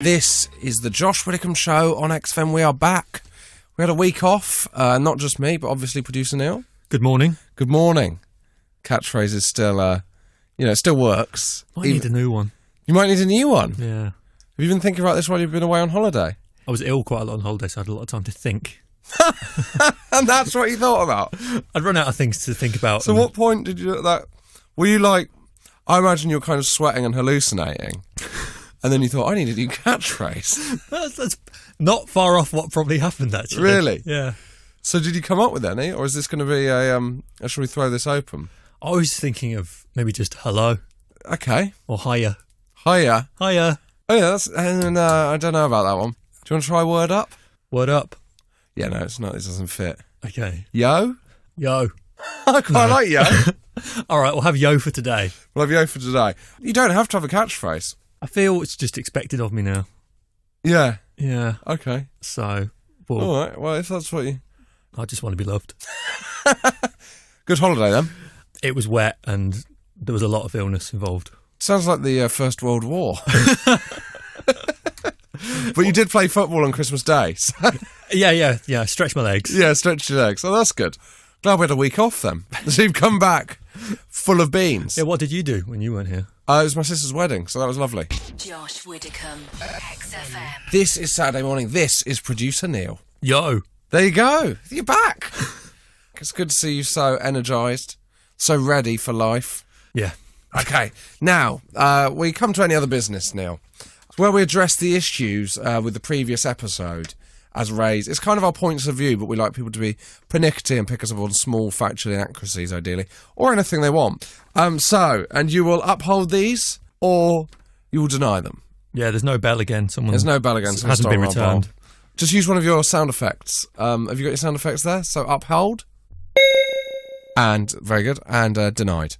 This is the Josh Widdicombe Show on XFM. We are back. We had a week off, not just me, but obviously producer Neil. Good morning. Good morning. Catchphrase is still, it still works. Might need a new one. You might need a new one? Yeah. Have you been thinking about this while you've been away on holiday? I was ill quite a lot on holiday, so I had a lot of time to think. And that's what you thought about? I'd run out of things to think about. So what point did you... Were you like... I imagine you're kind of sweating and hallucinating. And then you thought, I need a new catchphrase. That's not far off what probably happened, actually. Really? Yeah. So did you come up with any? Or is this going to be a... shall we throw this open? I was thinking of maybe just hello. Okay. Or hiya. Hiya. Hiya. Oh yeah, that's... I don't know about that one. Do you want to try word up? Word up. Yeah, no, it's not. It doesn't fit. Okay. Yo? Yo. I quite like yo. All right, we'll have yo for today. We'll have yo for today. You don't have to have a catchphrase. I feel it's just expected of me now. Yeah. Yeah. Okay. So, all right. Well, if that's what you... I just want to be loved. Good holiday, then. It was wet and there was a lot of illness involved. Sounds like the First World War. But you did play football on Christmas Day. So. Yeah. Stretch my legs. Yeah, stretch your legs. Oh, that's good. Glad we had a week off then. So you've come back full of beans. Yeah, what did you do when you weren't here? It was my sister's wedding, so that was lovely. Josh Widdicombe, XFM. This is Saturday morning. This is producer Neil. Yo. There you go. You're back. It's good to see you so energised, so ready for life. Yeah. Okay. Now, we come to any other business, Neil, where we address the issues with the previous episode as raised. It's kind of our points of view, but we like people to be pernickety and pick us up on small factual inaccuracies, ideally, or anything they want. And you will uphold these, or you will deny them. Yeah, there's no bell again. There's no bell again. Hasn't been returned. Just use one of your sound effects. Have you got your sound effects there? So uphold. And, very good, and denied.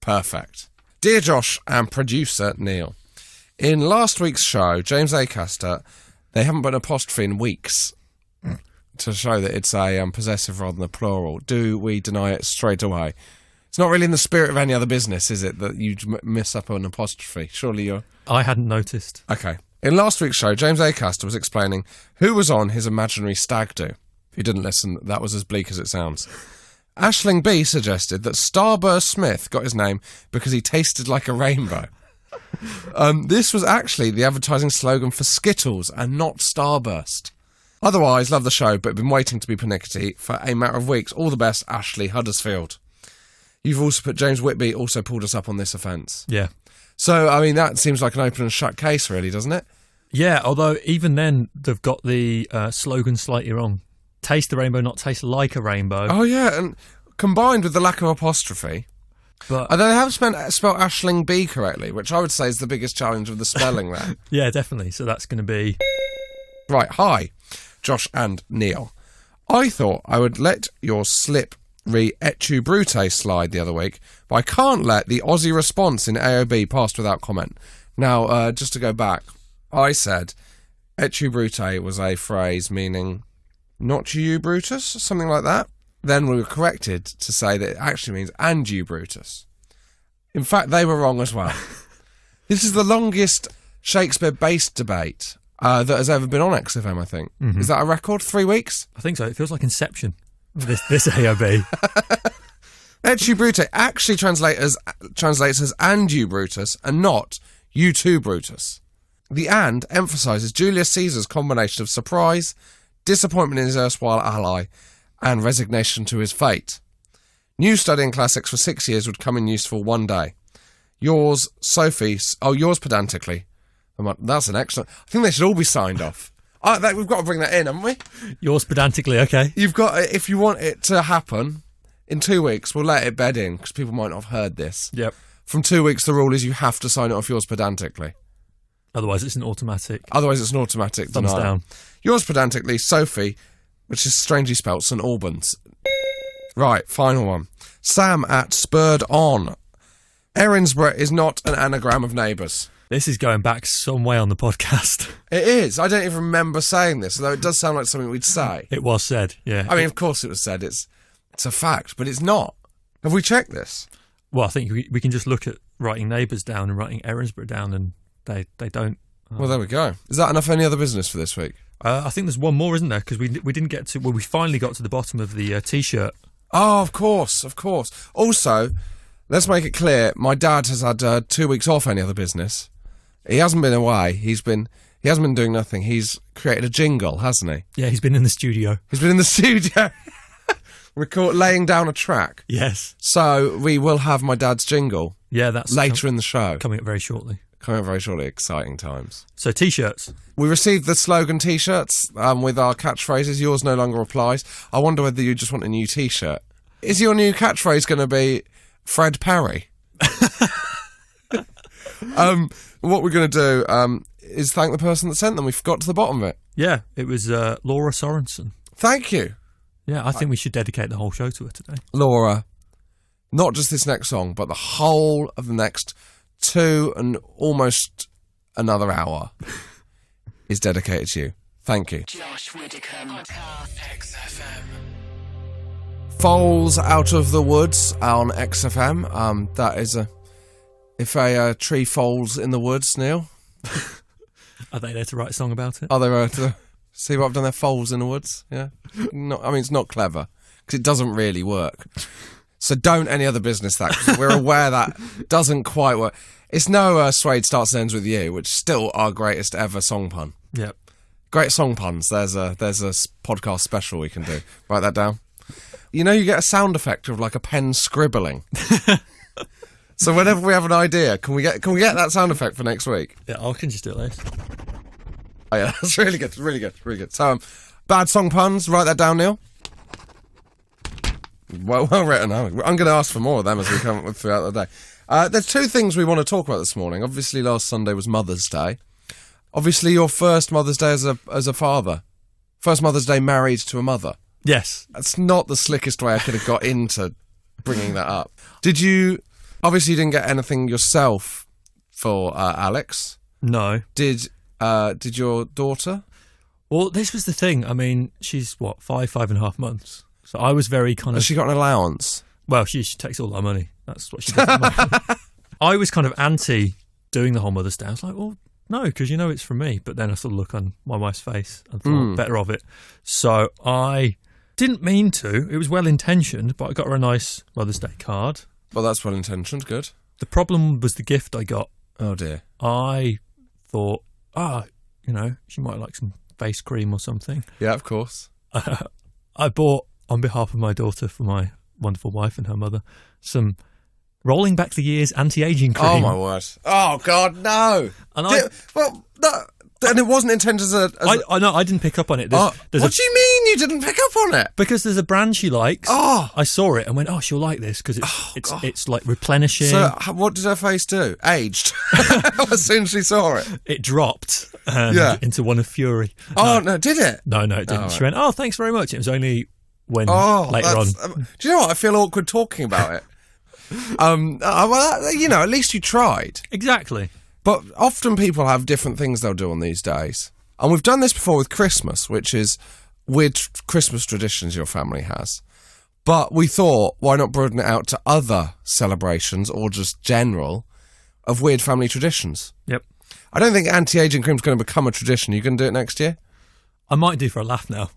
Perfect. Dear Josh and producer Neil, in last week's show, James Acaster, they haven't put an apostrophe in weeks to show that it's a possessive rather than a plural. Do we deny it straight away? It's not really in the spirit of any other business, is it, that you miss up an apostrophe? Surely you're... I hadn't noticed. Okay. In last week's show, James Acaster was explaining who was on his imaginary stag do. If you didn't listen, that was as bleak as it sounds. Aisling B suggested that Starburst Smith got his name because he tasted like a rainbow. This was actually the advertising slogan for Skittles and not Starburst. Otherwise, love the show, but been waiting to be pernickety for a matter of weeks. All the best, Ashley Huddersfield. You've also put James Whitby also pulled us up on this offence. Yeah. So, I mean, that seems like an open and shut case, really, doesn't it? Yeah, although even then, they've got the slogan slightly wrong. Taste the rainbow, not taste like a rainbow. Oh, yeah, and combined with the lack of apostrophe... But they have spelled Aisling B correctly, which I would say is the biggest challenge of the spelling there. Yeah, definitely. So that's going to be... Right, hi, Josh and Neil. I thought I would let your slip et tu brute slide the other week, but I can't let the Aussie response in AOB pass without comment. Now, just to go back, I said et tu brute was a phrase meaning not you, Brutus, something like that. Then we were corrected to say that it actually means and you, Brutus. In fact, they were wrong as well. This is the longest Shakespeare-based debate that has ever been on XFM, I think. Mm-hmm. Is that a record? 3 weeks? I think so. It feels like Inception, this AOB. Et tu brute actually translates as and you, Brutus, and not you too, Brutus. The and emphasises Julius Caesar's combination of surprise, disappointment in his erstwhile ally, and resignation to his fate. New studying classics for 6 years would come in useful one day. Yours, Sophie... Oh, yours pedantically. That's an excellent... I think they should all be signed off. We've got to bring that in, haven't we? Yours pedantically, okay. You've got... If you want it to happen, in 2 weeks, we'll let it bed in, because people might not have heard this. Yep. From 2 weeks, the rule is you have to sign it off yours pedantically. Otherwise, it's an automatic. Thumbs denial. Down. Yours pedantically, Sophie... which is strangely spelt St Albans. Right, final one. Sam at Spurred On. Erinsborough is not an anagram of neighbours. This is going back some way on the podcast. It is. I don't even remember saying this, although it does sound like something we'd say. It was said, yeah. I mean, of course it was said. It's a fact, but it's not. Have we checked this? Well, I think we can just look at writing neighbours down and writing Erinsborough down and They don't. Well, there we go. Is that enough any other business for this week? I think there's one more, isn't there? Because we didn't get to... Well, we finally got to the bottom of the T-shirt. Oh, of course. Also, let's make it clear, my dad has had 2 weeks off any other business. He hasn't been away. He hasn't been doing nothing. He's created a jingle, hasn't he? Yeah, he's been in the studio. Laying down a track. Yes. So we will have my dad's jingle. Yeah, that's... later in the show. Coming up very shortly. Exciting times. So, T-shirts. We received the slogan T-shirts with our catchphrases. Yours no longer applies. I wonder whether you just want a new T-shirt. Is your new catchphrase going to be Fred Parry? What we're going to do is thank the person that sent them. We've got to the bottom of it. Yeah, it was Laura Sorensen. Thank you. Yeah, I think we should dedicate the whole show to her today. Laura, not just this next song, but the whole of the next 2 and almost another hour is dedicated to you. Thank you. Josh Widdicombe. XFM. Foals Out of the Woods on XFM. That is if a tree falls in the woods, Neil. Are they there to write a song about it? Are they there to see what I've done there? Falls in the woods, yeah. It's not clever because it doesn't really work. So don't any other business that, because we're aware that doesn't quite work. It's no Suede Starts and Ends With You, which is still our greatest ever song pun. Yep. Great song puns. There's a podcast special we can do. Write that down. You know, you get a sound effect of like a pen scribbling. So whenever we have an idea, can we get that sound effect for next week? Yeah, I can just do it later. Oh yeah, that's really good. So bad song puns. Write that down, Neil. Well written. I'm going to ask for more of them as we come throughout the day. There's 2 things we want to talk about this morning. Obviously, last Sunday was Mother's Day. Obviously, your first Mother's Day as a father. First Mother's Day married to a mother. Yes. That's not the slickest way I could have got into bringing that up. Did you... Obviously, you didn't get anything yourself for Alex. No. Did your daughter? Well, this was the thing. I mean, she's, 5.5 months. So I was very kind of... Has she got an allowance? Well, she takes all our money. That's what she does at the moment. I was kind of anti doing the whole Mother's Day. I was like, well, no, because it's from me. But then I saw the look on my wife's face and thought better of it. So I didn't mean to. It was well-intentioned, but I got her a nice Mother's Day card. Well, that's well-intentioned. Good. The problem was the gift I got. Oh, dear. I thought, she might like some face cream or something. Yeah, of course. I bought, on behalf of my daughter, for my wonderful wife and her mother, some rolling back the years anti-aging cream. Oh, my word. Oh, God, no. And it wasn't intended as a... I know, I didn't pick up on it. What do you mean you didn't pick up on it? Because there's a brand she likes. Oh. I saw it and went, she'll like this because it's like replenishing. So what did her face do? Aged. As soon as she saw it. It dropped into one of fury. Oh, no, did it? No, it didn't. Oh, she went, thanks very much. It was only when later on. Do you know what? I feel awkward talking about it. At least you tried. Exactly. But often people have different things they'll do on these days. And we've done this before with Christmas, which is weird Christmas traditions your family has. But we thought, why not broaden it out to other celebrations or just general of weird family traditions? Yep. I don't think anti-aging cream's going to become a tradition. Are you going to do it next year? I might do for a laugh now.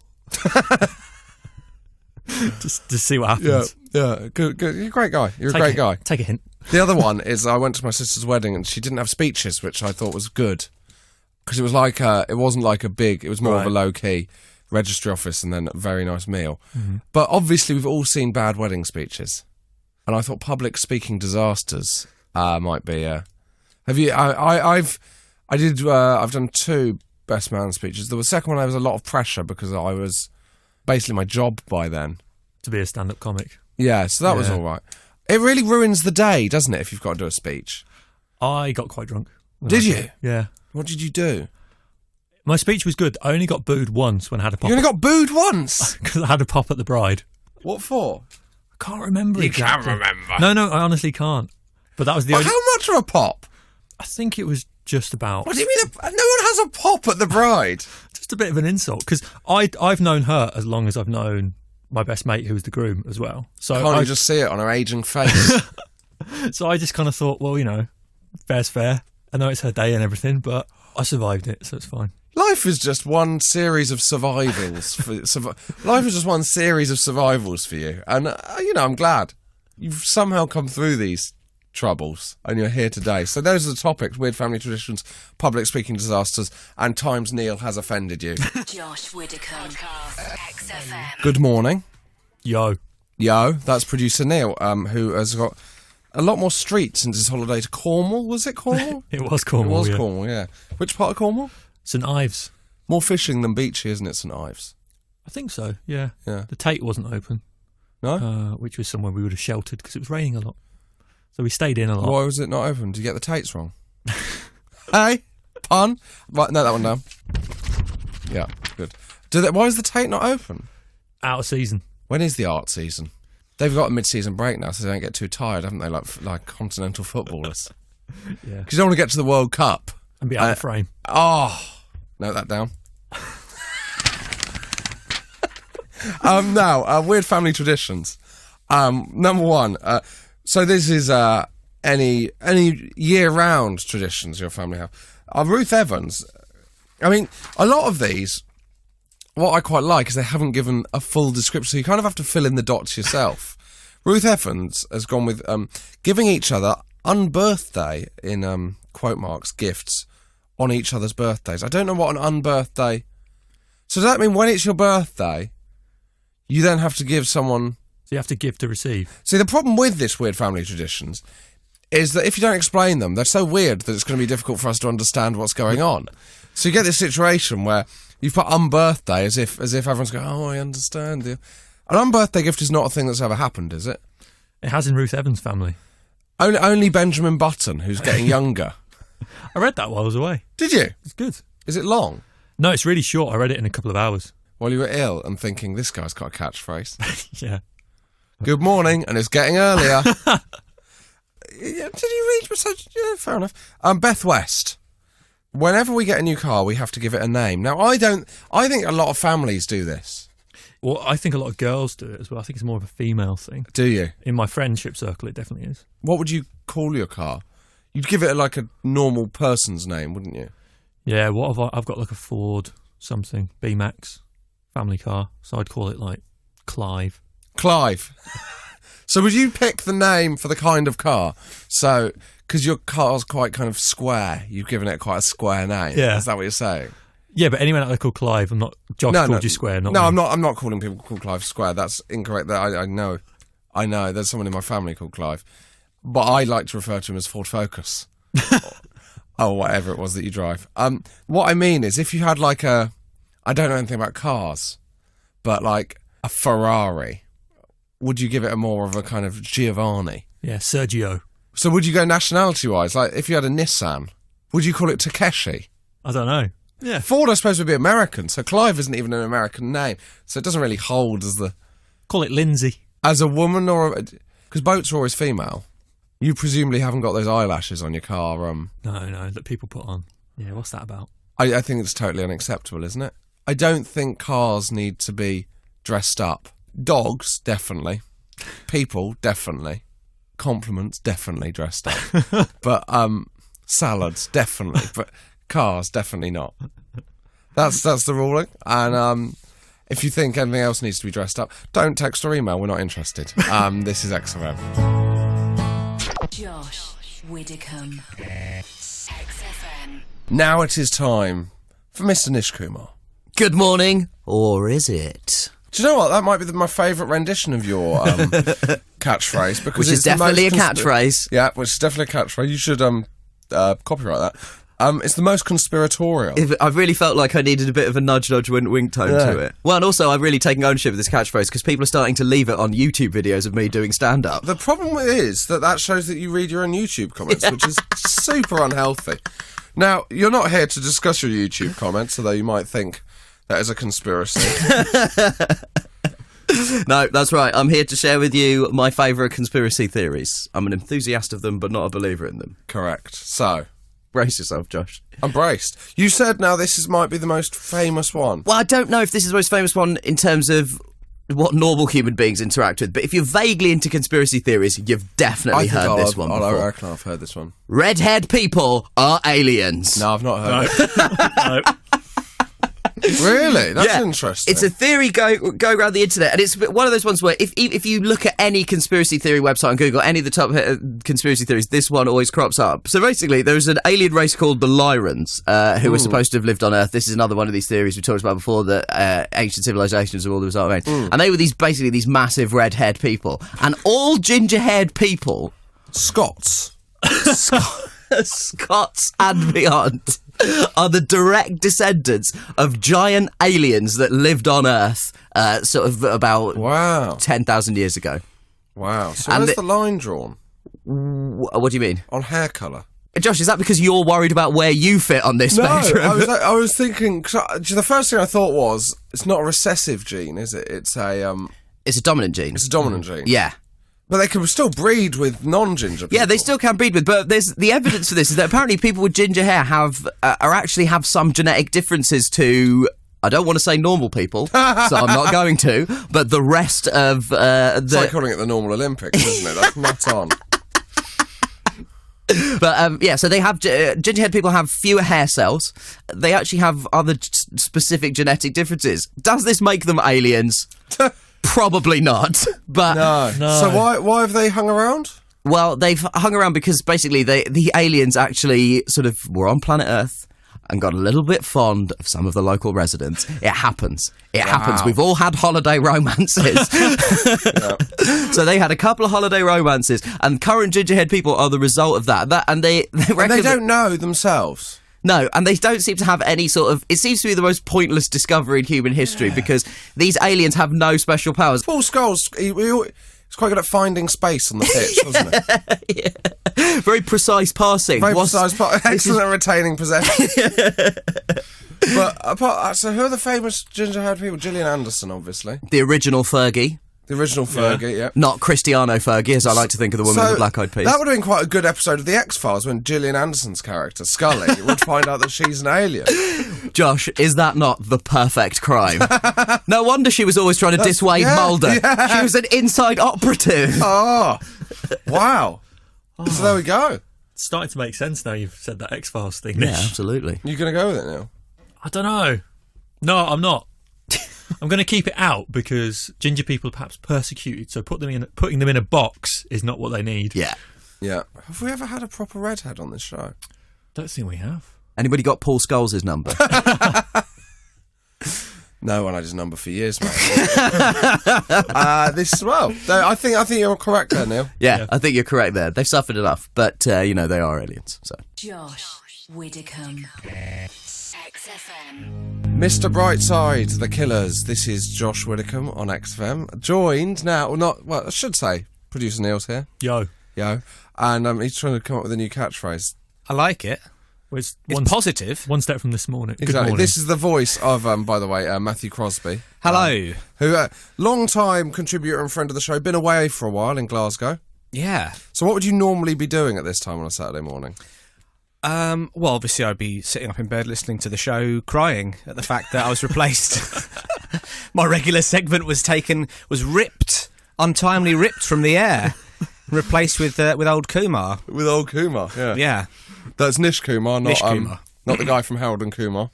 Just to see what happens. Yeah. Good. You're a great guy. You're a great guy. Take a hint. The other one is I went to my sister's wedding and she didn't have speeches, which I thought was good. Because it was like it wasn't like a big, it was more of a low-key registry office and then a very nice meal. Mm-hmm. But obviously we've all seen bad wedding speeches. And I thought public speaking disasters might be... Have you... I've done 2 best man speeches. The second one, there was a lot of pressure because I was basically my job by then. To be a stand-up comic. Yeah, so that was all right. It really ruins the day, doesn't it, if you've got to do a speech? I got quite drunk. Did you? Yeah. What did you do? My speech was good. I only got booed once when I had a pop. You only got booed once? Because I had a pop at the bride. What for? I can't remember exactly. You can't remember? No, I honestly can't. But that was the only... How much of a pop? I think it was just about... What do you mean? No one has a pop at the bride. Just a bit of an insult. Because I've known her as long as I've known my best mate, who was the groom as well. So can't you just see it on her aging face? So I just kind of thought, well, fair's fair. I know it's her day and everything, but I survived it, so it's fine. Life is just one series of survivals. Life is just one series of survivals for you. And, I'm glad you've somehow come through these troubles and you're here today. So those are the topics: weird family traditions, public speaking disasters, and times Neil has offended you. Josh Widdicombe, XFM. Good morning. Yo, that's producer Neil, who has got a lot more streets since his holiday to Cornwall. Was it Cornwall? it was Cornwall. It was Cornwall, yeah. Which part of Cornwall? St Ives. More fishing than beachy, isn't it, St Ives? I think so, yeah. Yeah. The Tate wasn't open. No? Which was somewhere we would have sheltered because it was raining a lot. So we stayed in a lot. Why was it not open? Did you get the Tates wrong? Hey? Pun? Right, note that one down. Yeah, good. Why is the Tate not open? Out of season. When is the art season? They've got a mid-season break now, so they don't get too tired, haven't they? Like continental footballers. Yeah. Because you don't want to get to the World Cup And be out of frame. Oh, note that down. Now, weird family traditions. Number one. So this is any year-round traditions your family have. Ruth Evans. I mean, a lot of these, what I quite like is they haven't given a full description, so you kind of have to fill in the dots yourself. Ruth Evans has gone with giving each other unbirthday, in quote marks, gifts on each other's birthdays. I don't know what an unbirthday... So does that mean when it's your birthday, you then have to give someone... So you have to give to receive. See, the problem with this weird family traditions is that if you don't explain them, they're so weird that it's going to be difficult for us to understand what's going on. So you get this situation where you put unbirthday as if everyone's going, oh, I understand you. An unbirthday gift is not a thing that's ever happened, is it? It has in Ruth Evans' family. Only Benjamin Button, who's getting younger. I read that while I was away. Did you? It's good. Is it long? No, it's really short. I read it in a couple of hours. While you were ill and thinking, this guy's got a catchphrase. Yeah. Good morning, and it's getting earlier. Yeah, did you read? Yeah, fair enough. Beth West. Whenever we get a new car, we have to give it a name. Now, I think a lot of families do this. Well, I think a lot of girls do it as well. I think it's more of a female thing. Do you? In my friendship circle, it definitely is. What would you call your car? You'd give it like a normal person's name, wouldn't you? Yeah, I've got like a Ford something, B-Max, family car. So I'd call it like Clive. Clive. So would you pick the name for the kind of car? So, because your car's quite kind of square, you've given it quite a square name. Yeah. Is that what you're saying? Yeah, but anyone out there called Clive, I'm not... Josh called you square, not No, me. I'm not calling people called Clive square. That's incorrect. I know. There's someone in my family called Clive. But I like to refer to him as Ford Focus. or whatever it was that you drive. What I mean is, if you had like I don't know anything about cars, but like a Ferrari, would you give it a more of a kind of Giovanni? Yeah, Sergio. So would you go nationality-wise? Like, if you had a Nissan, would you call it Takeshi? I don't know. Yeah. Ford, I suppose, would be American, so Clive isn't even an American name, so it doesn't really hold as the... Call it Lindsay. As a woman, or... Because boats are always female. You presumably haven't got those eyelashes on your car. No, that people put on. Yeah, what's that about? I think it's totally unacceptable, isn't it? I don't think cars need to be dressed up. Dogs, definitely. People, definitely. Compliments, definitely dressed up. But salads, definitely. But cars, definitely not. That's the ruling. And if you think anything else needs to be dressed up, don't text or email. We're not interested. This is XFM. Josh Widdicombe. XFM. Now it is time for Mr. Nish Kumar. Good morning. Or is it? Do you know what? That might be my favourite rendition of your catchphrase. Because Which is definitely a catchphrase. Yeah, which is definitely a catchphrase. You should copyright that. It's the most conspiratorial. I really felt like I needed a bit of a nudge, wink tone to it. Well, and also I've really taken ownership of this catchphrase because people are starting to leave it on YouTube videos of me doing stand-up. The problem is that shows that you read your own YouTube comments, which is super unhealthy. Now, you're not here to discuss your YouTube comments, although you might think that is a conspiracy. No, that's right. I'm here to share with you my favourite conspiracy theories. I'm an enthusiast of them, but not a believer in them. Correct. So... brace yourself, Josh. I'm braced. You said now might be the most famous one. Well, I don't know if this is the most famous one in terms of what normal human beings interact with, but if you're vaguely into conspiracy theories, you've definitely heard this one before. I reckon I've heard this one. Red-haired people are aliens. No, I've not heard it. No. Really? That's interesting. It's a theory going around the internet, and it's one of those ones where if you look at any conspiracy theory website on Google, any of the top conspiracy theories, this one always crops up. So basically, there's an alien race called the Lyrans, who were supposed to have lived on Earth. This is another one of these theories we talked about before, that ancient civilizations are all the result of rain. And they were basically these massive red-haired people. And all ginger-haired people... Scots and beyond are the direct descendants of giant aliens that lived on Earth sort of about 10,000 years ago. Wow. So where's the line drawn? What do you mean? On hair colour. Josh, is that because you're worried about where you fit on this spectrum? I was thinking... the first thing I thought was, it's not a recessive gene, is it? It's a dominant gene. It's a dominant gene. Yeah. But they can still breed with non-ginger people. Yeah, they still can breed with, but there's the evidence for this is that apparently people with ginger hair have some genetic differences to... I don't want to say normal people, so I'm not going to, but the rest of... It's like calling it the normal Olympics, isn't it? That's not on. But so they have ginger-haired people have fewer hair cells. They actually have other specific genetic differences. Does this make them aliens? Probably not. But no. So why have they hung around? Well, they've hung around because basically the aliens actually sort of were on planet Earth and got a little bit fond of some of the local residents. It happens. It happens. We've all had holiday romances. So they had a couple of holiday romances, and current ginger-haired people are the result of that. And they don't know themselves. No, and they don't seem to have any sort of... It seems to be the most pointless discovery in human history because these aliens have no special powers. Paul Scholes, he's quite good at finding space on the pitch, wasn't he? Yeah. Very precise passing. Excellent at retaining possession. But so who are the famous ginger-haired people? Gillian Anderson, obviously. The original Fergie. The original Fergie, yeah. Not Cristiano Fergie, as I like to think of the woman with the black-eyed peas. That would have been quite a good episode of The X-Files when Gillian Anderson's character, Scully, would find out that she's an alien. Josh, is that not the perfect crime? No wonder she was always trying to dissuade Mulder. Yeah. She was an inside operative. Oh, wow. So there we go. It's starting to make sense now you've said that X-Files thing. Yeah, absolutely. You going to go with it now? I don't know. No, I'm not. I'm going to keep it out because ginger people are perhaps persecuted, so putting them in a box is not what they need. Yeah. Yeah. Have we ever had a proper redhead on this show? Don't think we have. Anybody got Paul Scholes' number? No one had his number for years, mate. I think you're correct there, Neil. Yeah, I think you're correct there. They've suffered enough, but they are aliens. So. Josh Widdicombe. XFM. Mr. Brightside, The Killers. This is Josh Widdicombe on XFM. Joined now, I should say, producer Neil's here. Yo. And he's trying to come up with a new catchphrase. I like it. It's positive. One step from this morning. Exactly. Good morning. This is the voice of, by the way, Matthew Crosby. Hello. Who, long-time contributor and friend of the show, been away for a while in Glasgow. Yeah. So what would you normally be doing at this time on a Saturday morning? Well, obviously I'd be sitting up in bed listening to the show, crying at the fact that I was replaced. My regular segment was ripped, untimely ripped from the air, replaced with old Kumar. With old Kumar, yeah. Yeah. That's Nish Kumar, not Nish Kumar. Not the guy from Harold and Kumar.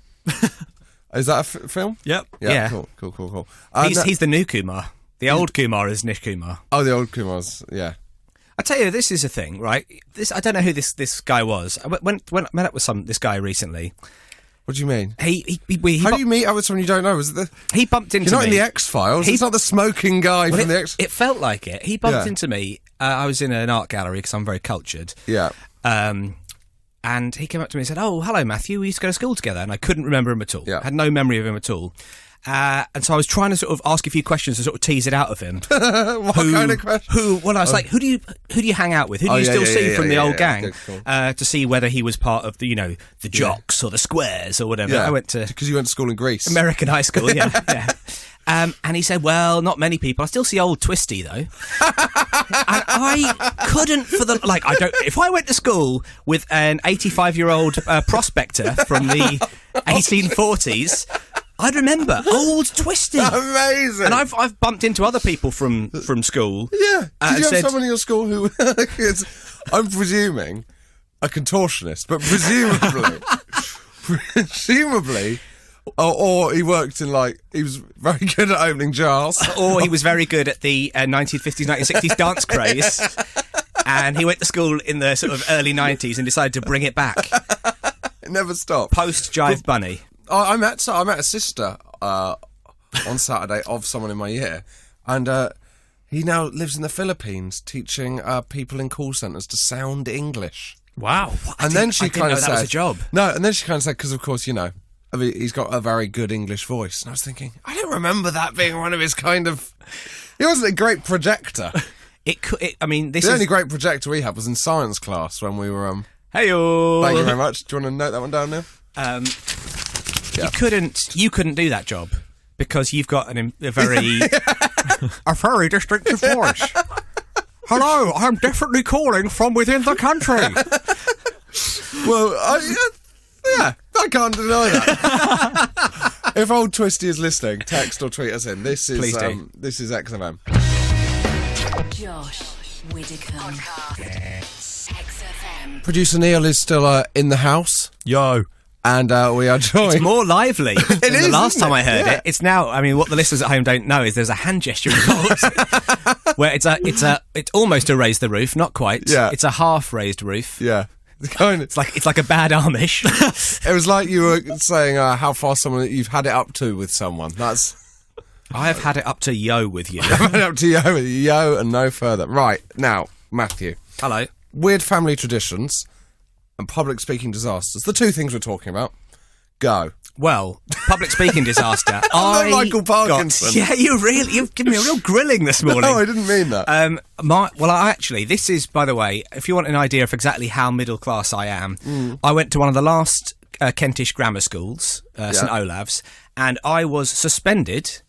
Is that a film? Yep. Yeah. Cool. He's the new Kumar. The old Kumar is Nish Kumar. Oh, the old Kumar's, yeah. I tell you, this is a thing, right? I don't know who this guy was. I went met up with this guy recently. What do you mean? How do you meet up with someone you don't know? He bumped into me. You're not in the X-Files. It's not the smoking guy from the X. It felt like it. He bumped into me. I was in an art gallery because I'm very cultured. Yeah. And he came up to me and said, "Oh, hello, Matthew. We used to go to school together." And I couldn't remember him at all. Yeah. I had no memory of him at all. And so I was trying to sort of ask a few questions to sort of tease it out of him. What kind of question? Well, I was like, who do you hang out with? Who do you still see from the old gang? Good, cool. To see whether he was part of the jocks or the squares or whatever. Yeah. I went to because you went to school in Greece, American high school. Yeah. And he said, well, not many people. I still see old Twisty, though. And I couldn't if I went to school with an 85-year-old prospector from the 1840s, I'd remember old Twisty. Amazing. And I've bumped into other people from school. Yeah. Did you have said- someone in your school who is, I'm presuming, a contortionist, but presumably, or he worked in he was very good at opening jars. Or he was very good at the 1950s, 1960s dance craze. And he went to school in the sort of early 90s and decided to bring it back. It never stopped. Post Jive Bunny. I met a sister on Saturday of someone in my year, and he now lives in the Philippines teaching people in call centres to sound English. Wow. And then she kind of said, that was a job. No, and then she kind of said, because of course, he's got a very good English voice. And I was thinking, I don't remember that being one of his kind of... He wasn't a great projector. The only great projector we had was in science class when we were... Hey-o! Thank you very much. Do you want to note that one down now? You couldn't do that job because you've got a very distinctive voice. Hello, I'm definitely calling from within the country. Well, I can't deny that. If old Twisty is listening, text or tweet us in. This is Please do. This is XFM. Josh Widdicombe. XFM. Producer Neil is still in the house, Yo. and we are joined. It's more lively than the is, last isn't time it? I heard Yeah. it. It's now. What the listeners at home don't know is there's a hand gesture involved, where it's almost a raise the roof, not quite. Yeah. It's a half raised roof. Yeah, it's It's like a bad Amish. It was like you were saying how far you've had it up to with someone. That's I have had it up to yo with you. up to yo and no further. Right now, Matthew. Hello. Weird family traditions and public speaking disasters. The two things we're talking about. Go. Well, public speaking disaster. I'm not Michael Parkinson. You've given me a real grilling this morning. No, I didn't mean that. This is, by the way, if you want an idea of exactly how middle class I am, I went to one of the last Kentish grammar schools, St Olave's, and I was suspended.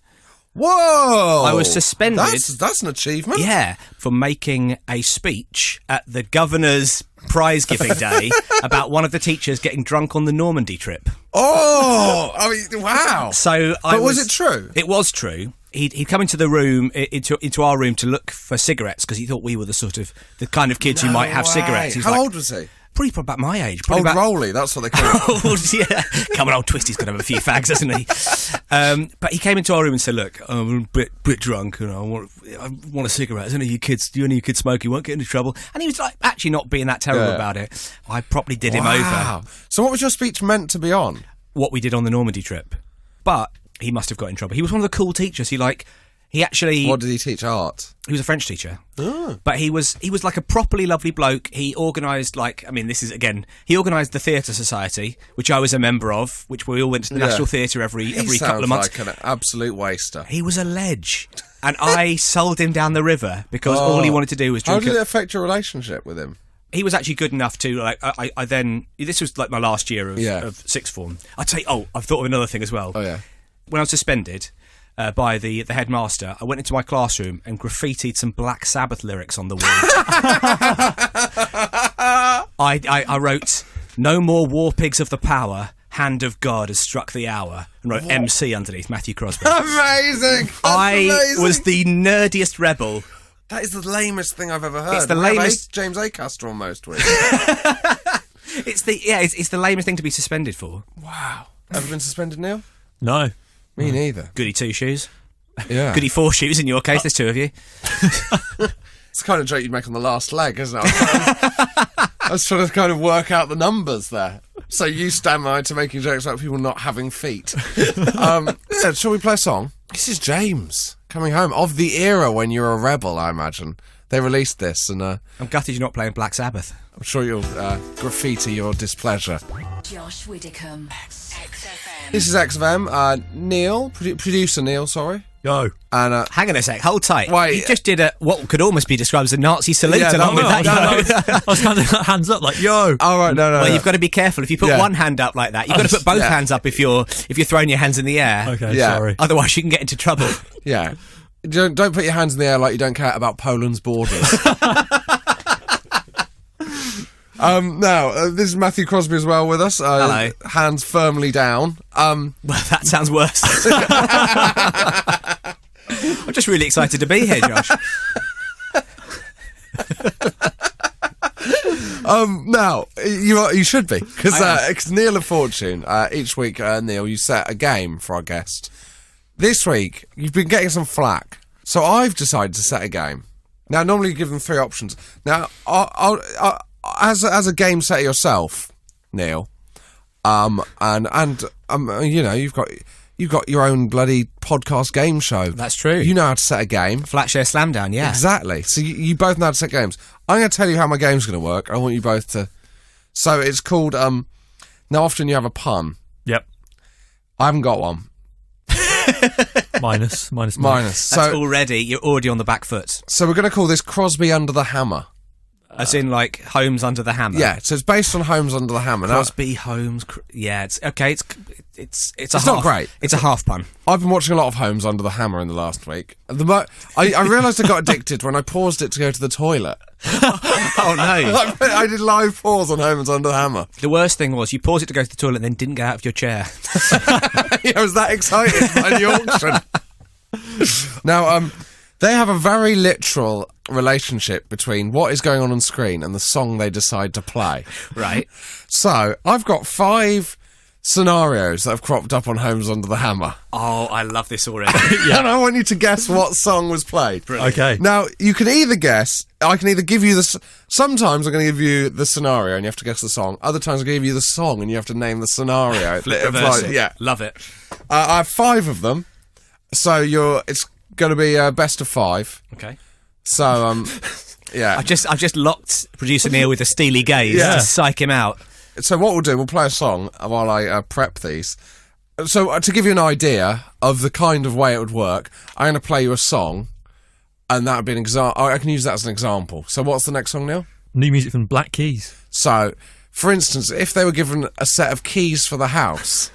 Whoa! I was suspended. That's an achievement. Yeah, for making a speech at the governor's prize giving day about one of the teachers getting drunk on the Normandy trip. Oh, I mean, wow. So, was it true? It was true. He'd come into the room, into our room, to look for cigarettes because he thought we were the kind of kids who might have cigarettes. How old was he? Probably about my age. Old Rolly, that's what they call it. Old, yeah. Come on, old Twisty's going to have a few fags, hasn't he? But he came into our room and said, "Look, I'm a bit drunk, and I want a cigarette. Do any of you kids smoke? You won't get into trouble." And he was like, actually not being that terrible about it. I properly did him over. So what was your speech meant to be on? What we did on the Normandy trip. But he must have got in trouble. He was one of the cool teachers. He actually... What did he teach? Art? He was a French teacher. Oh. But he was like a properly lovely bloke. He organised he organised the Theatre Society, which I was a member of, which we all went to the National Theatre every couple of months. He sounds like an absolute waster. He was a ledge. And I sold him down the river because all he wanted to do was drink. How did it affect your relationship with him? He was actually good enough to, I then... This was like my last year of sixth form. I'd say, I've thought of another thing as well. Oh, yeah. When I was suspended... by the headmaster, I went into my classroom and graffitied some Black Sabbath lyrics on the wall. I wrote, "No more war pigs of the power, hand of God has struck the hour," and wrote MC underneath, Matthew Crosby. Amazing! I was the nerdiest rebel. That is the lamest thing I've ever heard. It's the lamest... James Acaster almost with. It's the lamest thing to be suspended for. Wow. Ever been suspended, Neil? No. Me neither. Goody 2 shoes. Yeah. Goody 4 shoes in your case, there's two of you. It's the kind of joke you'd make on the last leg, isn't it? I was trying to kind of work out the numbers there. So you stand by to making jokes about people not having feet. Shall we play a song? This is James coming home of the era when you're a rebel, I imagine. They released this, and I'm gutted you're not playing Black Sabbath. I'm sure you'll graffiti your displeasure. Josh Widdicombe. XFM. This is XFM. Neil, producer Neil, sorry. Yo. And hang on a sec, hold tight. Wait. You just did what could almost be described as a Nazi salute along with that. I was kind of hands up like, yo. Oh, right, no. Well, you've got to be careful. If you put one hand up like that, you've got to put both hands up if you're throwing your hands in the air. Okay, Yeah. sorry. Otherwise, you can get into trouble. Yeah. Don't put your hands in the air like you don't care about Poland's borders. Now, this is Matthew Crosby as well with us. Hello. Hands firmly down. Well, that sounds worse. I'm just really excited to be here, Josh. Now, you should be, because Neil of Fortune, each week, Neil, you set a game for our guest. This week, you've been getting some flack, so I've decided to set a game. Now, normally you give them 3 options. Now, as a game setter yourself, Neil, you've got your own bloody podcast game show. That's true. You know how to set a game. Flatshare Slamdown, yeah. Exactly. So you both know how to set games. I'm going to tell you how my game's going to work. I want you both to... So it's called... Now, often you have a pun. Yep. I haven't got one. Minus. So, That's you're already on the back foot. so we're going to call this Crosby Under the Hammer. As in, like, Holmes Under the Hammer. Yeah, so it's based on Holmes Under the Hammer. Now, Crosby, Holmes... yeah, it's... Okay, it's not great. It's a half pun. I've been watching a lot of Holmes Under the Hammer in the last week. I realised I got addicted when I paused it to go to the toilet. Oh, no. I did live pause on Holmes Under the Hammer. The worst thing was you paused it to go to the toilet and then didn't get out of your chair. I was that excited by the auction. Now, they have a very literal relationship between what is going on screen and the song they decide to play. Right. So, I've got 5 scenarios that have cropped up on Holmes Under the Hammer. Oh, I love this already. And I want you to guess what song was played. Okay. Now, you can either guess, I can either give you sometimes I'm going to give you the scenario and you have to guess the song. Other times I'm going to give you the song and you have to name the scenario. Reverse it. Yeah. Love it. I have 5 of them. So it's going to be a best of 5. Okay. So, yeah. I've just locked producer Neil with a steely gaze Yeah. to psych him out. So what we'll do, we'll play a song while I prep these. So to give you an idea of the kind of way it would work, I'm going to play you a song, and that would be an example. I can use that as an example. So what's the next song, Neil? New music from Black Keys. So, for instance, if they were given a set of keys for the house,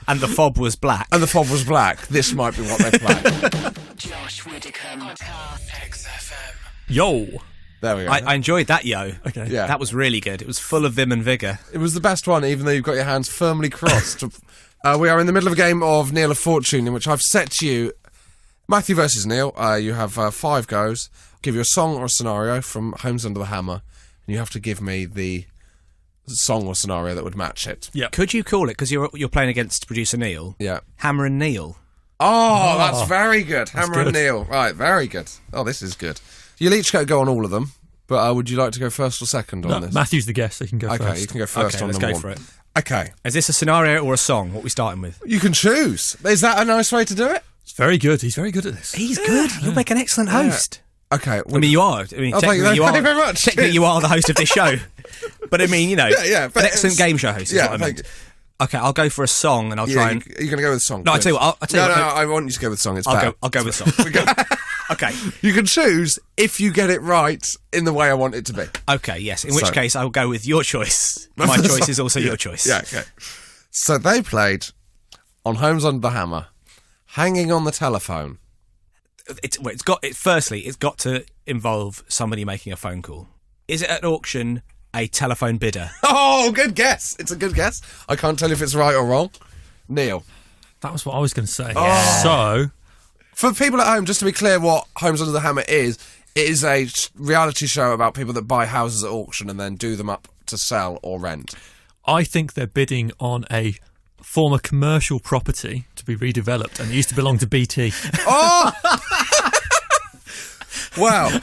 And the fob was black. and the fob was black, this might be what they play. Josh Widdicombe. XFM. Yo. There we go. I enjoyed that, yo. Okay. Yeah. That was really good. It was full of vim and vigour. It was the best one, even though you've got your hands firmly crossed. We are in the middle of a game of Neil of Fortune, in which I've set to you Matthew versus Neil. You have 5 goes. I'll give you a song or a scenario from Holmes Under the Hammer, and you have to give me the song or scenario that would match it. Yeah. Could you call it, because you're playing against producer Neil, Yeah. Hammer and Neil? Oh, that's very good. Hammer and good. Neil. Right, very good. Oh, this is good. You'll each go on all of them, but would you like to go first or second on No, this? Matthew's the guest, so he can go Okay, first. you can go first Okay, on let's number go 1. for it. Okay, Is this a scenario or a song? What are we starting with? you can choose. Is that a nice way to do it? It's very good. He's very good at this. He's good. You'll make an excellent host. Okay. I mean, you are. thank you technically you are. very much. Technically, you are the host of this show. But I mean, Yeah, but an excellent it's- game show host is Yeah, what I thank meant. Okay, I'll go for a song and I'll try and... You're going to go with song. No, I'll tell you what. I'll tell you No, what. I want you to go with song. It's I'll better. go with song. Okay. You can choose if you get it right in the way I want it to be. Okay, yes. In which So- case, I'll go with your choice. My choice is also your choice. Yeah, okay. So they played on Holmes Under the Hammer, Hanging on the Telephone. Firstly, it's got to involve somebody making a phone call. Is it at auction a telephone bidder? Oh, good guess. It's a good guess. I can't tell you if it's right or wrong. Neil. That was what I was going to say. Oh. So, For people at home, just to be clear what Holmes Under the Hammer is, it is a reality show about people that buy houses at auction and then do them up to sell or rent. I think they're bidding on a former commercial property to be redeveloped, and it used to belong to BT. Oh! Well,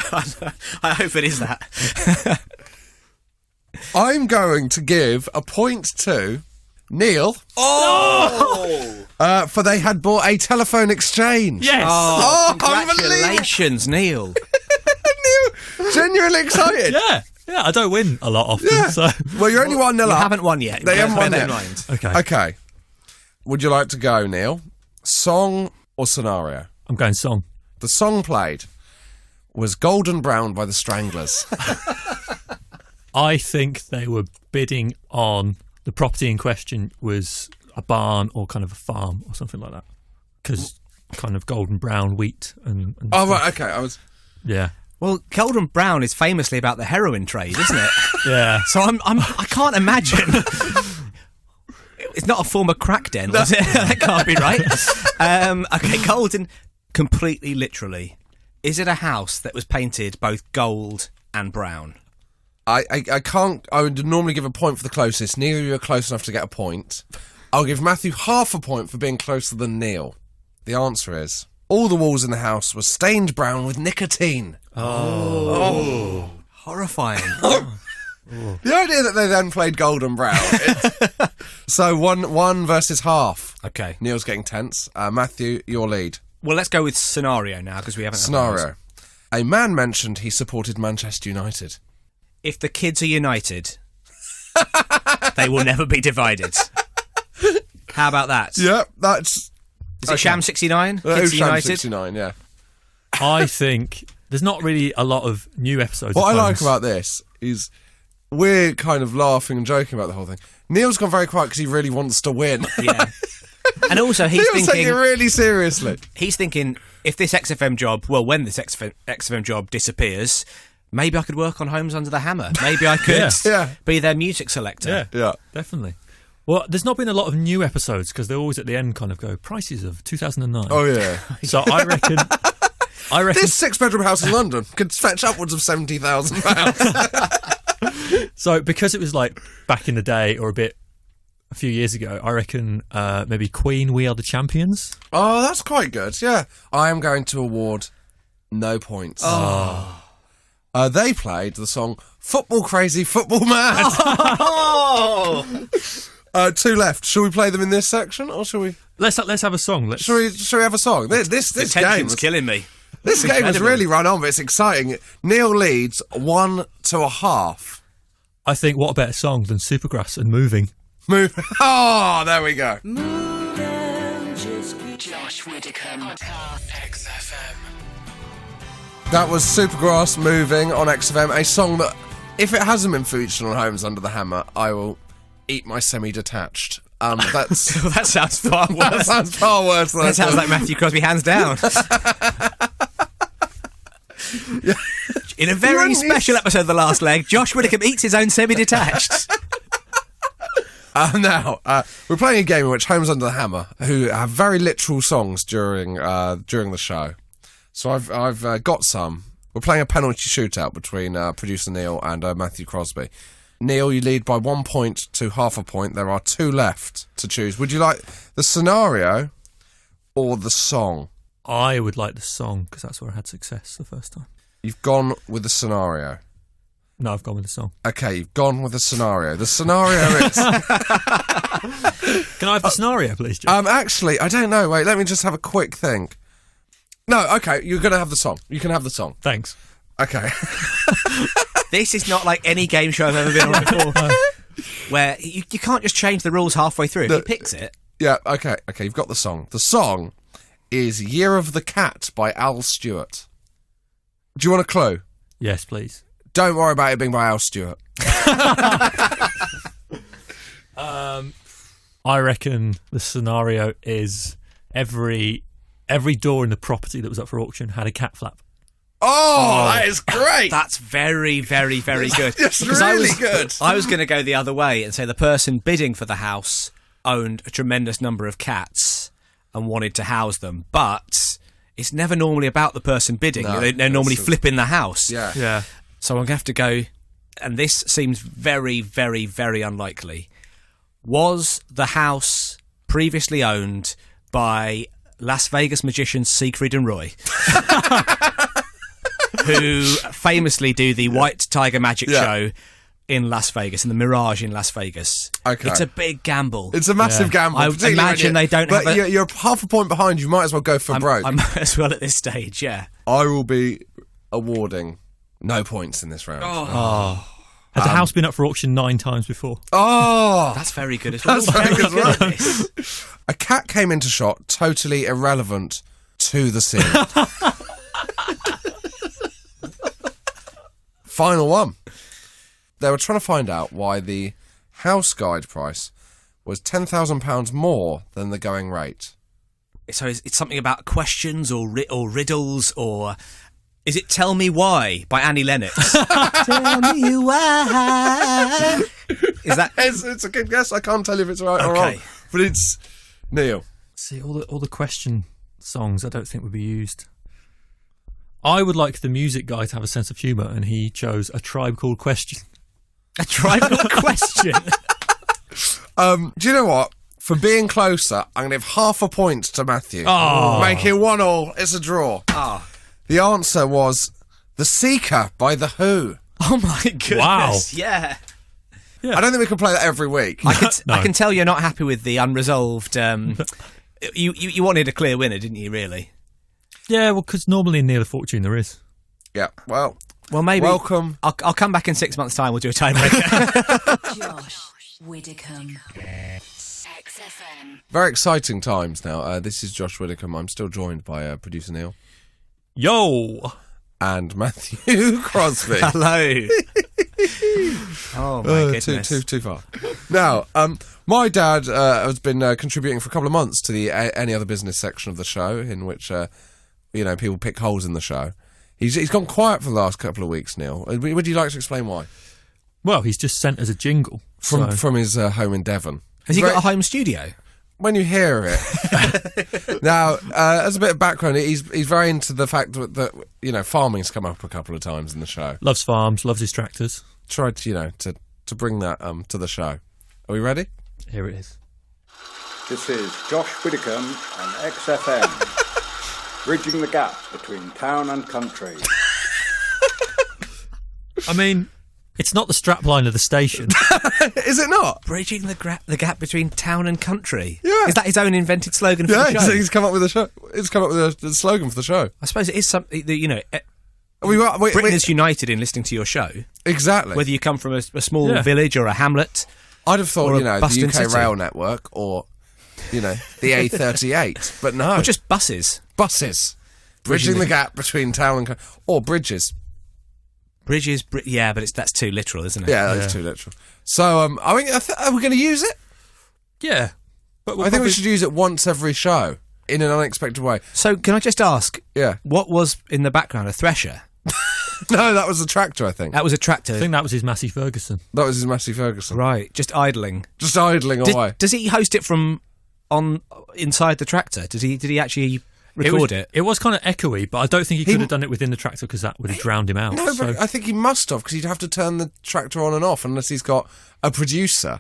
I hope it is that. I'm going to give a point to Neil. Oh! For they had bought a telephone exchange. Yes! Oh, Congratulations, Neil. Neil, genuinely excited. Yeah, I don't win a lot often, Yeah. so... Well, you're only 1-0 You up. haven't won yet. They haven't won Bear yet. that in mind. Okay, Okay. Would you like to go, Neil? Song or scenario? I'm going song. The song played was Golden Brown by the Stranglers. I think they were bidding on... The property in question was a barn or kind of a farm or something like that. Because kind of golden brown wheat and Oh, stuff. right, okay. Yeah. Well, Golden Brown is famously about the heroin trade, isn't it? Yeah. So I can't imagine. It's not a former crack den, was it? That can't be right. Okay, Golden, completely literally. Is it a house that was painted both gold and brown? I can't. I would normally give a point for the closest. Neither of you are close enough to get a point. I'll give Matthew half a point for being closer than Neil. The answer is, all the walls in the house were stained brown with nicotine. Oh. Horrifying. The idea that they then played Golden Brown. So one versus half. Okay. Neil's getting tense. Matthew, your lead. Well, let's go with scenario now, because we haven't... Scenario. A man mentioned he supported Manchester United. If the kids are united, they will never be divided. How about that? Yep, that's... Is it Sham 69? Kids are Sham United? 69, yeah. I think there's not really a lot of new episodes. What I of like Homes. about this is we're kind of laughing and joking about the whole thing. Neil's gone very quiet because he really wants to win. Yeah. And also he's Neil's taking it thinking... really seriously. He's thinking, if this XFM job... Well, when this XFM job disappears, maybe I could work on Homes Under the Hammer. Maybe I could Yeah. be their music selector. Yeah. Definitely. Well, there's not been a lot of new episodes because they always at the end kind of go prices of 2009. Oh, yeah. So I reckon. This six-bedroom house in London could fetch upwards of £70,000. So because it was like back in the day or a few years ago, I reckon maybe Queen, We Are the Champions. Oh, that's quite good, yeah. I am going to award no points. Oh. They played the song Football Crazy, Football Mad. Oh! Two left. Shall we play them in this section, or shall we? Let's have a song. Shall we have a song? This The game tension's is, killing me. this game has incredible. really run on, but it's exciting. Neil leads 1-1.5. I think what a better song than Supergrass and Moving. Move. Oh, there we go. Josh Widdicombe. Podcast XFM. That was Supergrass Moving on XFM, a song that, if it hasn't been featured on Homes Under the Hammer, I will eat my semi-detached. That's That sounds far that worse. sounds far worse than That sounds like Matthew Crosby, hands down. In a very special episode of The Last Leg, Josh Widdicombe eats his own semi-detached. Now, we're playing a game in which Homes Under the Hammer, who have very literal songs during the show. So I've got some. We're playing a penalty shootout between producer Neil and Matthew Crosby. Neil, you lead by 1 point to half a point. There are two left to choose. Would you like the scenario or the song? I would like the song because that's where I had success the first time. You've gone with the scenario. No, I've gone with the song. Okay, you've gone with the scenario. The scenario is... Can I have the scenario, please, Joe? Actually, I don't know. Wait, let me just have a quick think. No, okay, you're going to have the song. You can have the song. Thanks. Okay. This is not like any game show I've ever been on before, where you can't just change the rules halfway through. If he picks it... Yeah, okay, you've got the song. The song is Year of the Cat by Al Stewart. Do you want a clue? Yes, please. Don't worry about it being by Al Stewart. I reckon the scenario is every door in the property that was up for auction had a cat flap. Oh, that is great. That's very, very, very good. It's Because really good. I was going to go the other way and say the person bidding for the house owned a tremendous number of cats and wanted to house them, but it's never normally about the person bidding. No, They're normally that's- flipping the house. Yeah. Yeah. So I'm going to have to go, and this seems very, very, very unlikely. Was the house previously owned by Las Vegas magicians Siegfried and Roy? Who famously do the White Tiger Magic Show in Las Vegas, in the Mirage in Las Vegas. Okay. It's a big gamble. It's a massive gamble. I particularly imagine when they don't but have a- you're half a point behind. You might as well go for broke. I might as well at this stage, yeah. I will be awarding no points in this round. Had the house been up for auction 9 times before? Oh! That's very good as well. That's very good as well. at this. A cat came into shot, totally irrelevant to the scene. Final one. They were trying to find out why the house guide price was £10,000 more than the going rate. So it's something about questions or riddles, or Is it Tell Me Why by Annie Lennox? Tell me why. Is that... It's a good guess. I can't tell you if it's right or wrong. But it's Neil. See, all the question songs I don't think would be used. I would like the music guy to have a sense of humour, and he chose A Tribe Called Question. A Tribe Called Question? Do you know what? For being closer, I'm going to give half a point to Matthew. Oh. Make it 1-1. It's a draw. Oh. The answer was The Seeker by The Who. Oh my goodness. Wow. Yeah. I don't think we can play that every week. I can tell you're not happy with the unresolved... You wanted a clear winner, didn't you, really? Yeah, well, because normally in Neil of Fortune there is. Yeah, well, maybe... welcome. I'll come back in 6 months' time, we'll do a tiebreaker. Josh Widdicombe. XFM. Very exciting times now. This is Josh Widdicombe. I'm still joined by producer Neil. Yo! And Matthew Crosby. Hello. Oh, my goodness. Too far. Now, my dad has been contributing for a couple of months to the Any Other Business section of the show, in which, people pick holes in the show. He's gone quiet for the last couple of weeks, Neil. Would you like to explain why? Well, he's just sent us a jingle. From his home in Devon. Has he got a home studio? When you hear it. Now, as a bit of background, he's very into the fact that farming's come up a couple of times in the show. Loves farms, loves his tractors. Tried to, to bring that to the show. Are we ready? Here it is. This is Josh Widdicombe on XFM, bridging the gap between town and country. I mean, it's not the strapline of the station. Is it not? Bridging the gap between town and country. Yeah. Is that his own invented slogan for the show? He's come up with a show. He's come up with a slogan for the show. I suppose it is something that, Britain is united in listening to your show. Exactly. Whether you come from a small village or a hamlet. I'd have thought, or the bustling UK city. rail network or, the A38. But no. Or just buses. Buses. Bridging the gap between town and country. Or bridges. Bridges, but that's too literal, isn't it? Yeah, that's too literal. So, are we going to use it? Yeah. But I think we should use it once every show in an unexpected way. So, can I just ask? Yeah. What was in the background? A thresher? No, that was a tractor, I think. That was a tractor. I think that was his Massey Ferguson. That was his Massey Ferguson. Right, just idling. Just idling away. Does he host it from inside the tractor? Did he actually record it? It was kind of echoey, but I don't think he could have done it within the tractor because that would have drowned him out. No, but I think he must have, because he'd have to turn the tractor on and off unless he's got a producer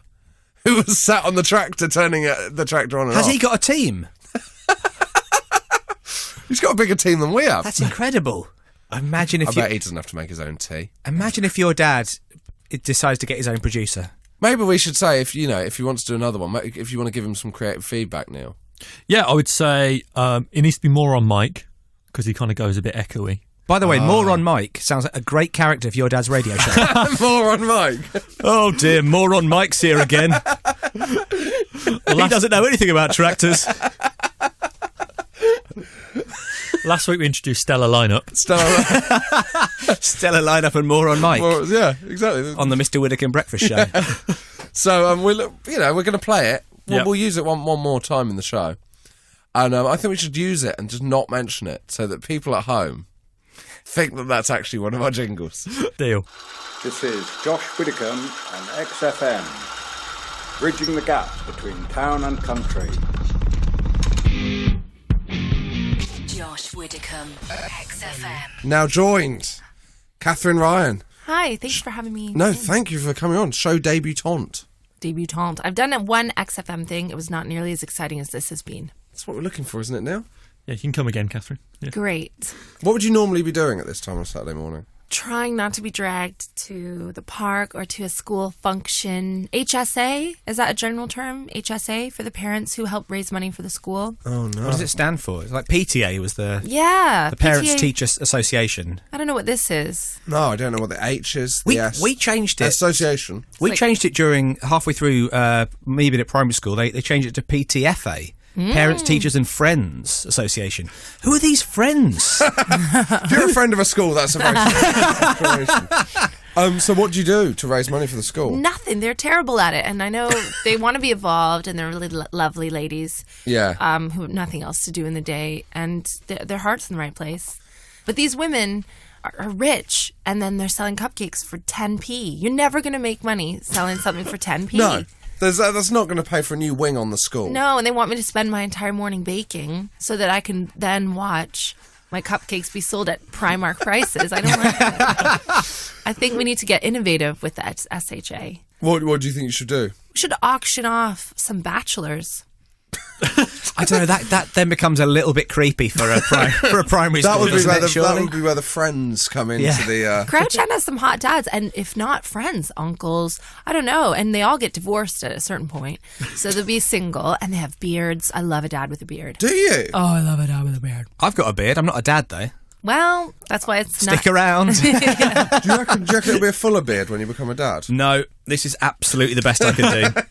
who was sat on the tractor turning the tractor on and off. Has he got a team? He's got a bigger team than we have. That's incredible. Imagine if I bet he doesn't have to make his own tea. Imagine if your dad decides to get his own producer. Maybe we should say, if he wants to do another one, if you want to give him some creative feedback, Neil. Yeah, I would say it needs to be more on mic because he kind of goes a bit echoey. By the way, more on Mike sounds like a great character for your dad's radio show. More on Mike. Oh dear, more on Mike's here again. He doesn't know anything about tractors. Last week we introduced Stella Lineup. Stella Lineup and more on Mike. Yeah, exactly. On the Mr. Widdicombe Breakfast Show. So we're going to play it. We'll use it one more time in the show, and I think we should use it and just not mention it so that people at home think that that's actually one of our jingles. Deal. This is Josh Widdicombe and XFM, bridging the gap between town and country. Josh Widdicombe, XFM. Now joined, Katherine Ryan. Hi, thanks for having me. No, thank you for coming on. Show debutante. Debutante. I've done one XFM thing. It was not nearly as exciting as this has been. That's what we're looking for, isn't it, Neil? Yeah, you can come again, Katherine. Yeah. Great. What would you normally be doing at this time on Saturday morning? Trying not to be dragged to the park or to a school function. HSA, is that a general term? HSA, for the parents who help raise money for the school. Oh, no. What does it stand for? It's like PTA was the Parents PTA. Teachers Association. I don't know what this is. No, I don't know what the H is. We the S. we changed it. Association. We changed it during halfway through me being at primary school. They changed it to PTFA. Parents, Teachers and Friends Association. Who are these friends? If you're a friend of a school, that's a very situation. So what do you do to raise money for the school? Nothing. They're terrible at it. And I know they want to be involved, and they're really lovely ladies Yeah. who have nothing else to do in the day. And their heart's in the right place. But these women are rich, and then they're selling cupcakes for 10p. You're never going to make money selling something for 10p. No, that's not going to pay for a new wing on the school. No, and they want me to spend my entire morning baking so that I can then watch my cupcakes be sold at Primark prices. I don't like that. I think we need to get innovative with the SHA. What do you think you should do? We should auction off some bachelors. I don't know. That then becomes a little bit creepy for a primary school. That would be where the friends come into the. Crouch End has some hot dads, and if not friends, uncles, I don't know, and they all get divorced at a certain point, so they'll be single and they have beards. I love a dad with a beard. Do you? Oh, I love a dad with a beard. I've got a beard. I'm not a dad though. Well, that's why it's Stick around. Do you reckon it'll be a fuller beard when you become a dad? No, this is absolutely the best I can do.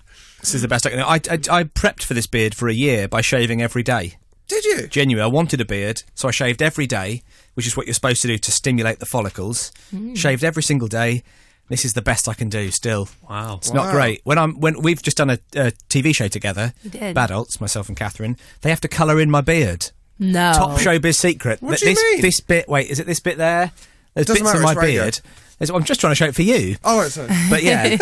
This is the best I can do. I prepped for this beard for a year by shaving every day. Did you? Genuinely, I wanted a beard, so I shaved every day, which is what you're supposed to do to stimulate the follicles. Shaved every single day. This is the best I can do still. Wow. It's not great. When we've just done a TV show together, You did. Badults, myself and Catherine, they have to colour in my beard. No. Top showbiz secret. What do you mean? This bit, wait, is it this bit there? There's Doesn't bits of matter, my it's radio. beard. I'm just trying to show it for you. Oh, right, sorry. But yeah.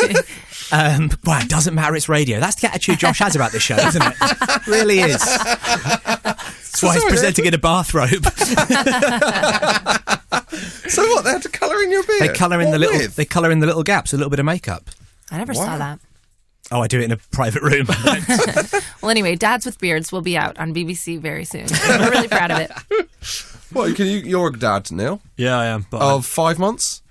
Well, it doesn't matter, it's radio. That's the attitude Josh has about this show, isn't it? It really is. That's why he's presenting in a bathrobe. So what? They have to colour in your beard? They colour in They colour in the little gaps with a little bit of makeup. I never saw that. Oh, I do it in a private room. Well, anyway, Dads with Beards will be out on BBC very soon. We're really proud of it. What? You're a dad, Neil? Yeah, I am. But Of 5 months?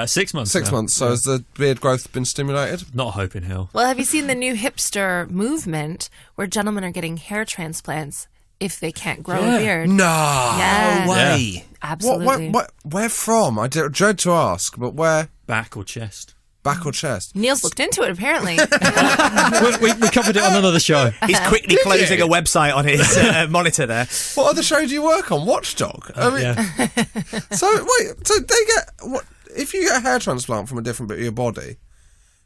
6 months. 6 now. months. So has the beard growth been stimulated? Not hoping hill. Well, have you seen the new hipster movement where gentlemen are getting hair transplants if they can't grow a beard? No. Yeah. No way. Absolutely. Where from? I dread to ask, but where? Back or chest. Back or chest? Neil's looked into it, apparently. we covered it on another show. He's quickly closing a website on his monitor there. What other show do you work on? Watchdog? I mean, Yeah. So they get what? If you get a hair transplant from a different bit of your body,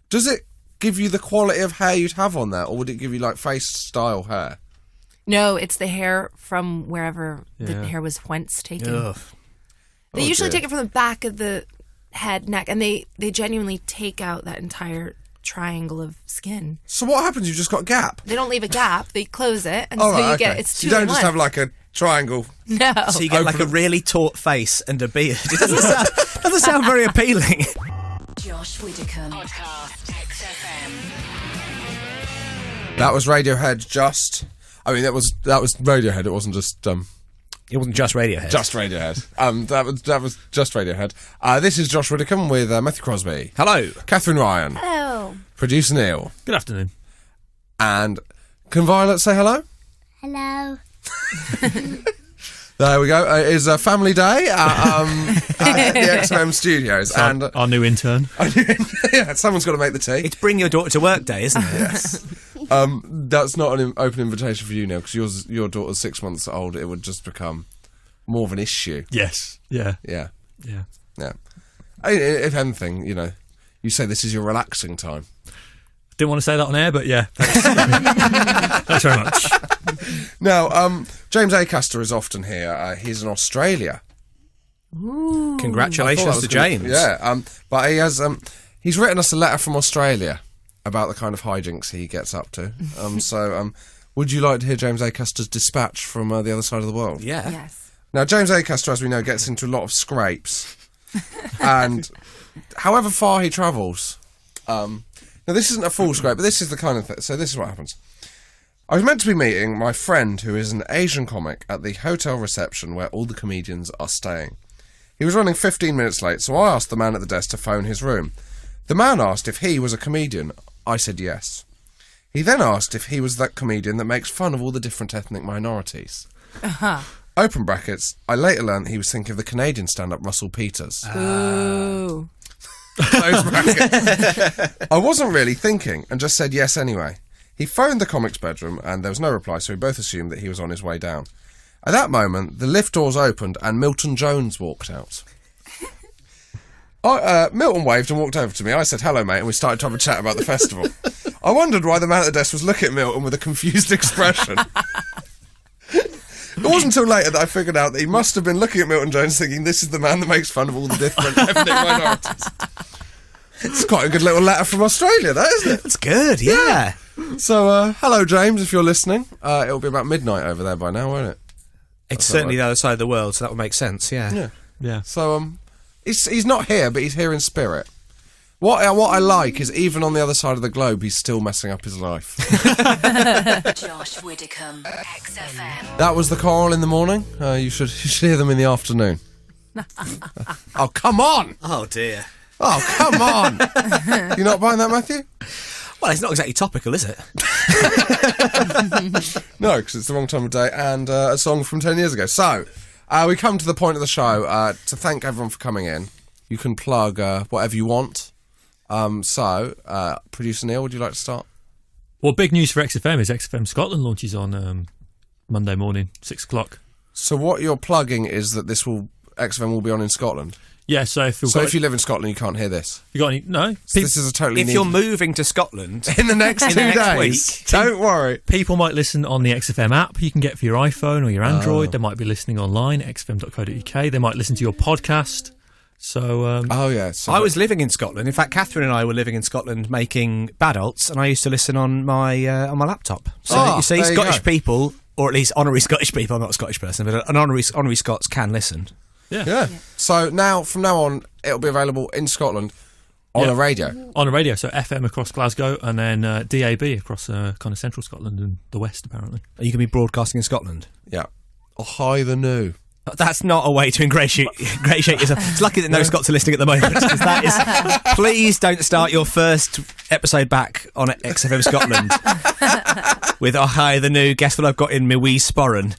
does it give you the quality of hair you'd have on there, or would it give you like face style hair? No, it's the hair from wherever the Yeah. hair was whence taken. Ugh. They usually take it from the back of the head, neck, and they genuinely take out that entire triangle of skin. So what happens? You just got a gap. They don't leave a gap. They close it, and Oh, so you right, get okay. it's You two don't in just one. have like a triangle. No. So you get like a really taut face and a beard. It doesn't sound very appealing. Josh Widdicombe. Podcast XFM. That was Radiohead. I mean, that was Radiohead. It wasn't just It wasn't just Radiohead. just Radiohead. That was just Radiohead. This is Josh Widdicombe with Matthew Crosby. Hello. Katherine Ryan. Hello. Producer Neil. Good afternoon. And can Violet say hello? Hello. There we go. It is a family day at the XFM studios. So And our new intern. yeah, someone's got to make the tea. It's Bring Your Daughter to Work Day, isn't it? Yes. That's not an open invitation for you, Neil, because your daughter's 6 months old. It would just become more of an issue. Yes. Yeah. Yeah. Yeah. Yeah. If anything, you say this is your relaxing time. Didn't want to say that on air, but yeah. Thanks very much. Now, James Acaster is often here. He's in Australia. Congratulations to James. Yeah, but he has. He's written us a letter from Australia about the kind of hijinks he gets up to. Would you like to hear James Acaster's dispatch from the other side of the world? Yeah. Yes. Now, James Acaster, as we know, gets into a lot of scrapes, and however far he travels. Now, this isn't a full scrape, but this is the kind of thing. So this is what happens. I was meant to be meeting my friend, who is an Asian comic, at the hotel reception where all the comedians are staying. He was running 15 minutes late, so I asked the man at the desk to phone his room. The man asked if he was a comedian. I said yes. He then asked if he was that comedian that makes fun of all the different ethnic minorities. Open brackets, I later learned he was thinking of the Canadian stand-up Russell Peters. Ooh. Close brackets. I wasn't really thinking and just said yes anyway. He phoned the comic's bedroom and there was no reply, so we both assumed that he was on his way down. At that moment, the lift doors opened and Milton Jones walked out. Milton waved and walked over to me. I said, hello, mate, and we started to have a chat about the festival. I wondered why the man at the desk was looking at Milton with a confused expression. It wasn't until later that I figured out that he must have been looking at Milton Jones thinking, this is the man that makes fun of all the different ethnic minorities. It's quite a good little letter from Australia, that, isn't it? That's good, yeah. So, hello, James, if you're listening. It'll be about midnight over there by now, won't it? It's certainly the other side of the world, so that would make sense, Yeah. Yeah. So, he's not here, but he's here in spirit. What I like is even on the other side of the globe, he's still messing up his life. Josh Widdicombe, XFM. That was the choral in the morning. You should hear them in the afternoon. Oh, come on! Oh, dear. Oh, come on! You're not buying that, Matthew? Well, it's not exactly topical, is it? No, because it's the wrong time of day and a song from 10 years ago. So, we come to the point of the show to thank everyone for coming in. You can plug whatever you want. Producer Neil, would you like to start? Well, big news for XFM is XFM Scotland launches on Monday morning, 6 o'clock. So what you're plugging is that XFM will be on in Scotland. Yeah, so if you live in Scotland, you can't hear this. you got any? No. So this is a totally If you're moving to Scotland in the next 2 next days, week, don't worry. People might listen on the XFM app you can get for your iPhone or your Android. They might be listening online at xfm.co.uk. They might listen to your podcast. So, I was living in Scotland. In fact, Catherine and I were living in Scotland making Badults, and I used to listen on my laptop. So you see, there you Scottish go. people, or at least honorary Scottish people, I'm not a Scottish person, but an honorary Scots can listen. Yeah. So from now on, it'll be available in Scotland on a radio. On a radio, so FM across Glasgow and then DAB across kind of central Scotland and the west, apparently. Are you going to be broadcasting in Scotland? Yeah. Oh, hi the new. That's not a way to ingratiate yourself. It's lucky that no Scots are listening at the moment, because that is... Please don't start your first episode back on XFM Scotland with, oh, hi, the new, guess what I've got in my wee sporran.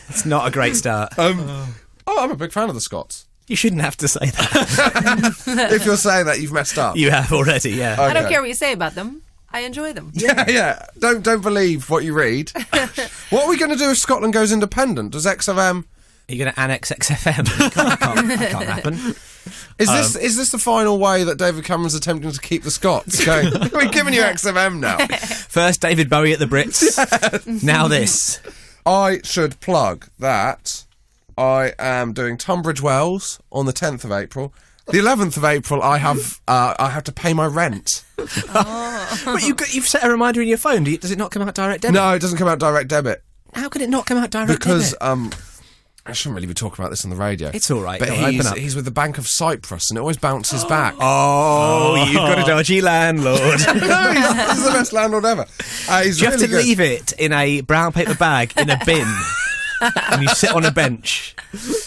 It's not a great start. I'm a big fan of the Scots. You shouldn't have to say that. If you're saying that, you've messed up. You have already, yeah. Okay. I don't care what you say about them. I enjoy them. Yeah. Don't believe what you read. What are we going to do if Scotland goes independent? Does XFM... Are you going to annex XFM? That can't happen. Is this the final way that David Cameron's attempting to keep the Scots going? We're giving you XFM now. First David Bowie at the Brits. Now this. I should plug that I am doing Tunbridge Wells on the 10th of April. The 11th of April, I have to pay my rent. But you've set a reminder in your phone. Does it not come out direct debit? No, it doesn't come out direct debit. How can it not come out direct Because debit? I shouldn't really be talking about this on the radio. It's all right. But Open up. he's with the Bank of Cyprus, and it always bounces back. Oh, you've got a dodgy landlord. No, he's the best landlord ever. Do you have to leave it in a brown paper bag in a bin, and you sit on a bench?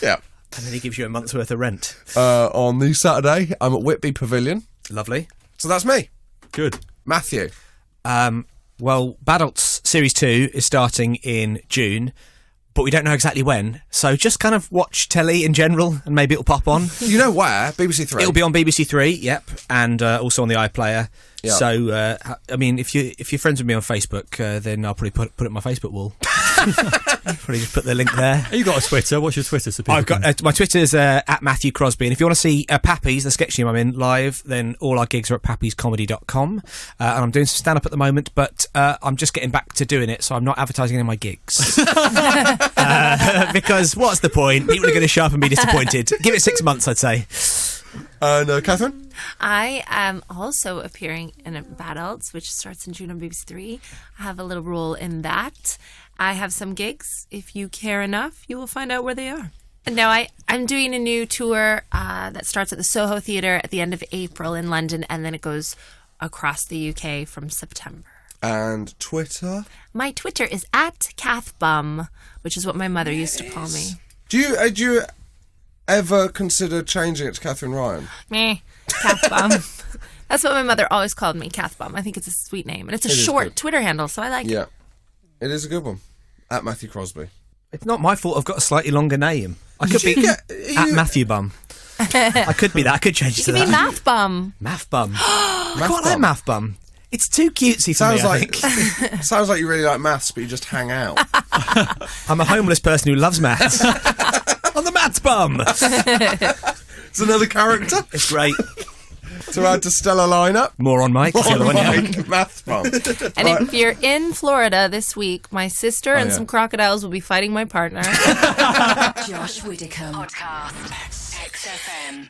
Yeah. And then he gives you a month's worth of rent. On the Saturday, I'm at Whitby Pavilion. Lovely. So that's me. Good. Matthew. Well, Badults Series 2 is starting in June, but we don't know exactly when. So just kind of watch telly in general, and maybe it'll pop on. You know where? BBC Three. It'll be on BBC Three, yep, and also on the iPlayer. Yep. So, I mean, if you're friends with me on Facebook, then I'll probably put it on my Facebook wall. Probably just put the link there. You got a Twitter? What's your Twitter? So people I've got my Twitter's at Matthew Crosby, and if you want to see Pappy's, the sketch team I'm in, live, then all our gigs are at pappyscomedy.com. And I'm doing some stand-up at the moment, but I'm just getting back to doing it, so I'm not advertising any of my gigs. Because what's the point? People are going to show up and be disappointed. Give it 6 months, I'd say. No, Catherine? I am also appearing in Badults, which starts in June on BBC Three. I have a little role in that. I have some gigs. If you care enough, you will find out where they are. And now I'm doing a new tour that starts at the Soho Theatre at the end of April in London, and then it goes across the UK from September. And Twitter? My Twitter is at Cathbum, which is what my mother used to call me. Do you ever consider changing it to Catherine Ryan? Meh, Cathbum. That's what my mother always called me, Cathbum. I think it's a sweet name. And it's a short Twitter handle, so I like it. Yeah. It is a good one. At Matthew Crosby. It's not my fault I've got a slightly longer name. I could be at Matthew Bum. I could be that. I could change it to You that. could be Math Bum. Math Bum. I quite like Math Bum. It's too cutesy for me, I think. Sounds like you really like maths, but you just hang out. I'm a homeless person who loves maths. I'm the Maths Bum. It's another character. It's great. to add to Stella lineup. More on Mike. Is the other one, yeah. Mike, math bomb. And if you're in Florida this week, my sister and some crocodiles will be fighting my partner. Josh Widdicombe podcast. XFM.